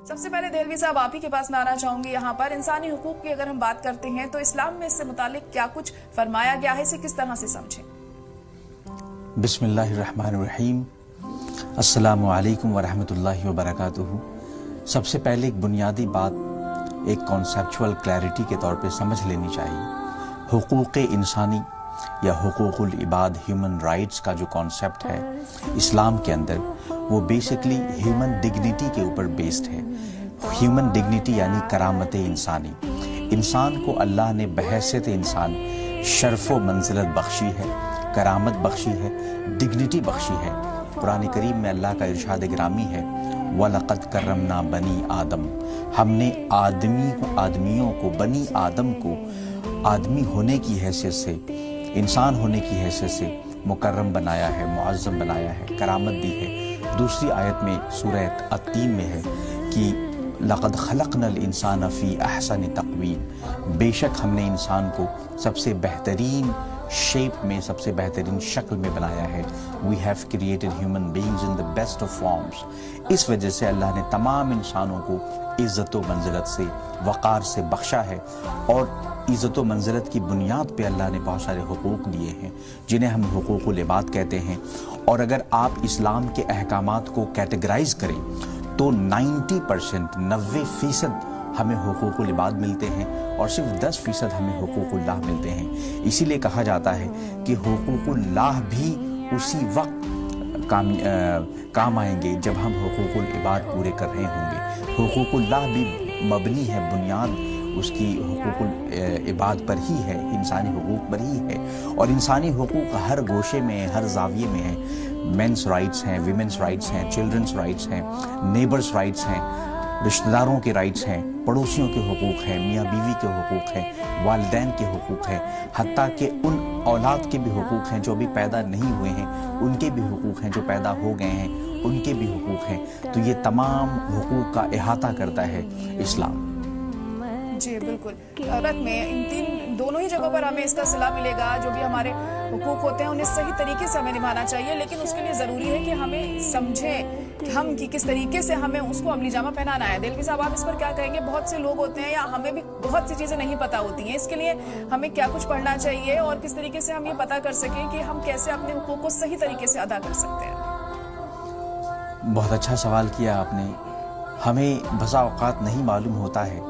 سب سے پہلے دہلوی صاحب آپ ہی کے پاس میں آنا چاہوں گی. یہاں پر انسانی حقوق کی اگر ہم بات کرتے ہیں تو اسلام میں اس سے متعلق کیا کچھ فرمایا گیا ہے, اسے کس طرح سے سمجھیں؟ بسم اللہ الرحمن الرحیم. السلام علیکم ورحمۃ اللہ وبرکاتہ. سب سے پہلے ایک بنیادی بات ایک کانسیپچول کلیئرٹی کے طور پہ سمجھ لینی چاہیے. حقوق انسانی یا حقوق العباد ہیومن رائٹس کا جو کانسیپٹ ہے اسلام کے اندر, وہ بیسکلی ہیومن ڈگنیٹی کے اوپر بیسڈ ہے. ہیومن ڈگنیٹی یعنی کرامت انسانی. انسان کو اللہ نے بحیثیت انسان شرف و منزلت بخشی ہے, کرامت بخشی ہے, ڈگنیٹی بخشی ہے. قرآن کریم میں اللہ کا ارشاد گرامی ہے وَلَقَدْ كَرَّمْنَا بَنِي آدم. ہم نے آدمیوں کو, بنی آدم کو آدمی ہونے کی حیثیت سے, انسان ہونے کی حیثیت سے مکرم بنایا ہے, معظم بنایا ہے, کرامت دی ہے. دوسری آیت میں سورہ التین میں ہے کہ لَقَدْ خَلَقْنَا الْإِنسَانَ فِي أَحْسَنِ تَقْوِيمٍ. بے شک ہم نے انسان کو سب سے بہترین شیپ میں, سب سے بہترین شکل میں بنایا ہے. We have created human beings in the best of forms. اس وجہ سے اللہ نے تمام انسانوں کو عزت و منزلت سے, وقار سے بخشا ہے. اور عزت و منزلت کی بنیاد پہ اللہ نے بہت سارے حقوق دیے ہیں جنہیں ہم حقوق العباد کہتے ہیں. اور اگر آپ اسلام کے احکامات کو کیٹیگرائز کریں تو 90% 90% ہمیں حقوق العباد ملتے ہیں اور صرف 10% ہمیں حقوق اللہ ملتے ہیں. اسی لیے کہا جاتا ہے کہ حقوق اللہ بھی اسی وقت کام آئیں گے جب ہم حقوق العباد پورے کر رہے ہوں گے. حقوق اللہ بھی مبنی ہے, بنیاد اس کی حقوق العباد پر ہی ہے, انسانی حقوق پر ہی ہے. اور انسانی حقوق ہر گوشے میں, ہر زاویے میں ہے. مینس رائٹس ہیں, ویمنس رائٹس ہیں, چلڈرنس رائٹس ہیں, نیبرس رائٹس ہیں, رشتہ داروں کے رائٹس ہیں, پڑوسیوں کے حقوق ہیں, میاں بیوی کے حقوق ہیں, والدین کے حقوق ہیں, حتیٰ کہ ان اولاد کے بھی حقوق ہیں جو ابھی پیدا نہیں ہوئے ہیں, ان کے بھی حقوق ہیں, جو پیدا ہو گئے ہیں ان کے بھی حقوق ہیں. تو یہ تمام حقوق کا احاطہ کرتا ہے اسلام. جی بالکل. رت میں ان دونوں ہی جگہوں پر ہمیں اس کا صلہ ملے گا. جو بھی ہمارے حقوق ہوتے ہیں انہیں صحیح طریقے سے ہمیں نبھانا چاہیے, لیکن اس کے لیے ضروری ہے کہ ہمیں سمجھیں کہ ہم کس طریقے سے ہمیں اس کو عملی جامہ پہنانا ہے. دہلوی صاحب آپ اس پر کیا کہیں گے؟ بہت سے لوگ ہوتے ہیں یا ہمیں بھی بہت سی چیزیں نہیں پتہ ہوتی ہیں, اس کے لیے ہمیں کیا کچھ پڑھنا چاہیے اور کس طریقے سے ہم یہ پتہ کر سکیں کہ ہم کیسے اپنے حقوق کو صحیح طریقے سے ادا کر سکتے ہیں؟ بہت اچھا سوال کیا آپ نے. ہمیں بسا اوقات نہیں معلوم ہوتا ہے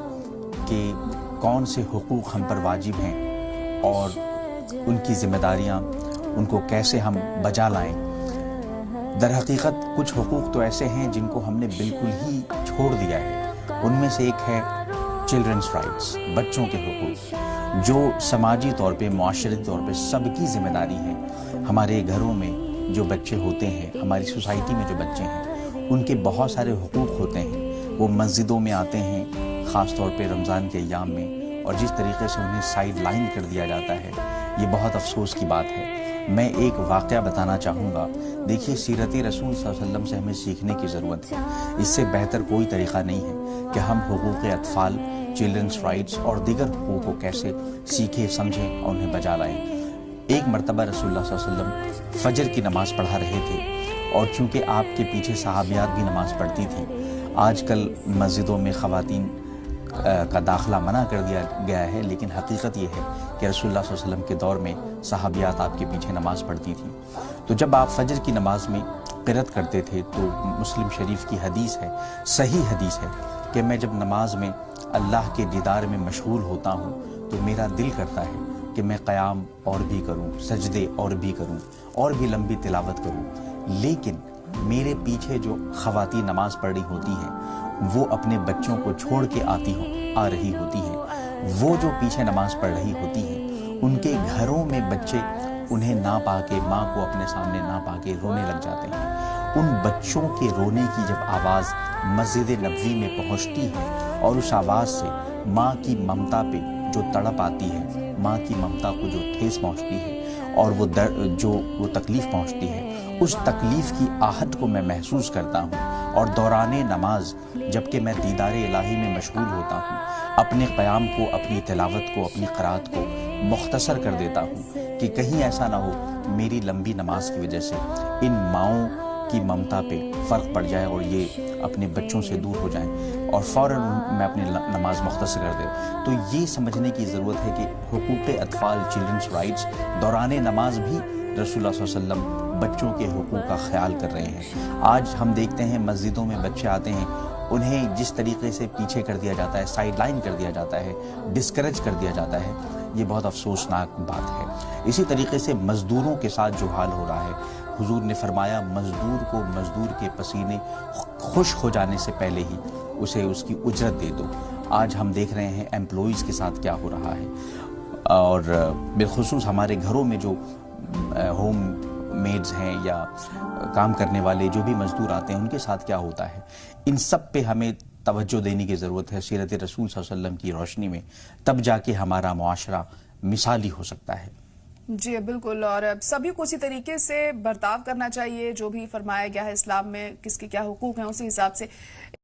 کہ کون سے حقوق ہم پر واجب ہیں اور ان کی ذمہ داریاں, ان کو کیسے ہم بجا لائیں. در حقیقت کچھ حقوق تو ایسے ہیں جن کو ہم نے بالکل ہی چھوڑ دیا ہے. ان میں سے ایک ہے چلڈرنس رائٹس, بچوں کے حقوق, جو سماجی طور پہ, معاشرتی طور پہ سب کی ذمہ داری ہے. ہمارے گھروں میں جو بچے ہوتے ہیں, ہماری سوسائٹی میں جو بچے ہیں, ان کے بہت سارے حقوق ہوتے ہیں. وہ مسجدوں میں آتے ہیں خاص طور پہ رمضان کے ایام میں, اور جس طریقے سے انہیں سائیڈ لائن کر دیا جاتا ہے, یہ بہت افسوس کی بات ہے. میں ایک واقعہ بتانا چاہوں گا. دیکھیے, سیرت رسول صلی اللہ علیہ وسلم سے ہمیں سیکھنے کی ضرورت ہے. اس سے بہتر کوئی طریقہ نہیں ہے کہ ہم حقوق اطفال, چلڈرنس رائٹس اور دیگر حقوق کو کیسے سیکھیں, سمجھیں اور انہیں بجا لائیں. ایک مرتبہ رسول اللہ صلی اللہ علیہ وسلم فجر کی نماز پڑھا رہے تھے, اور چونکہ آپ کے پیچھے صحابیات بھی نماز پڑھتی تھیں. آج کل مسجدوں میں خواتین کا داخلہ منع کر دیا گیا ہے, لیکن حقیقت یہ ہے کہ رسول اللہ صلی اللہ علیہ وسلم کے دور میں صحابیات آپ کے پیچھے نماز پڑھتی تھیں. تو جب آپ فجر کی نماز میں قرات کرتے تھے تو مسلم شریف کی حدیث ہے, صحیح حدیث ہے, کہ میں جب نماز میں اللہ کے دیدار میں مشغول ہوتا ہوں تو میرا دل کرتا ہے کہ میں قیام اور بھی کروں, سجدے اور بھی کروں, اور بھی لمبی تلاوت کروں. لیکن میرے پیچھے جو خواتین نماز پڑھ رہی ہوتی ہیں وہ اپنے بچوں کو چھوڑ کے آ رہی ہوتی ہیں. وہ جو پیچھے نماز پڑھ رہی ہوتی ہیں, ان کے گھروں میں بچے انہیں نہ پا کے, ماں کو اپنے سامنے نہ پا کے رونے لگ جاتے ہیں. ان بچوں کے رونے کی جب آواز مسجد نبوی میں پہنچتی ہے اور اس آواز سے ماں کی ممتا پہ جو تڑپ آتی ہے, ماں کی ممتا کو جو ٹھیس پہنچتی ہے اور وہ تکلیف پہنچتی ہے, اس تکلیف کی آہٹ کو میں محسوس کرتا ہوں. اور دوران نماز جب کہ میں دیدار الہی میں مشغول ہوتا ہوں, اپنے قیام کو, اپنی تلاوت کو, اپنی قرات کو مختصر کر دیتا ہوں کہ کہیں ایسا نہ ہو میری لمبی نماز کی وجہ سے ان ماؤں کی ممتا پہ فرق پڑ جائے اور یہ اپنے بچوں سے دور ہو جائیں اور فوراً میں اپنی نماز مختصر کر دے. تو یہ سمجھنے کی ضرورت ہے کہ حقوق اطفال چلڈرنس رائٹس دوران نماز بھی رسول اللہ صلی اللہ علیہ وسلم بچوں کے حقوق کا خیال کر رہے ہیں. آج ہم دیکھتے ہیں مسجدوں میں بچے آتے ہیں, انہیں جس طریقے سے پیچھے کر دیا جاتا ہے, سائیڈ لائن کر دیا جاتا ہے, ڈسکریج کر دیا جاتا ہے, یہ بہت افسوسناک بات ہے. اسی طریقے سے مزدوروں کے ساتھ جو حال ہو رہا ہے, حضور نے فرمایا مزدور کو مزدور کے پسینے خشک ہو جانے سے پہلے ہی اسے اس کی اجرت دے دو. آج ہم دیکھ رہے ہیں ایمپلائیز کے ساتھ کیا ہو رہا ہے, اور بالخصوص ہمارے گھروں میں جو ہوم میڈز ہیں یا کام کرنے والے جو بھی مزدور آتے ہیں ان کے ساتھ کیا ہوتا ہے. ان سب پہ ہمیں توجہ دینے کی ضرورت ہے سیرت رسول صلی اللہ علیہ وسلم کی روشنی میں, تب جا کے ہمارا معاشرہ مثالی ہو سکتا ہے. جی بالکل, اور سبھی کو اسی طریقے سے برتاؤ کرنا چاہیے جو بھی فرمایا گیا ہے اسلام میں, کس کے کیا حقوق ہیں اسی حساب سے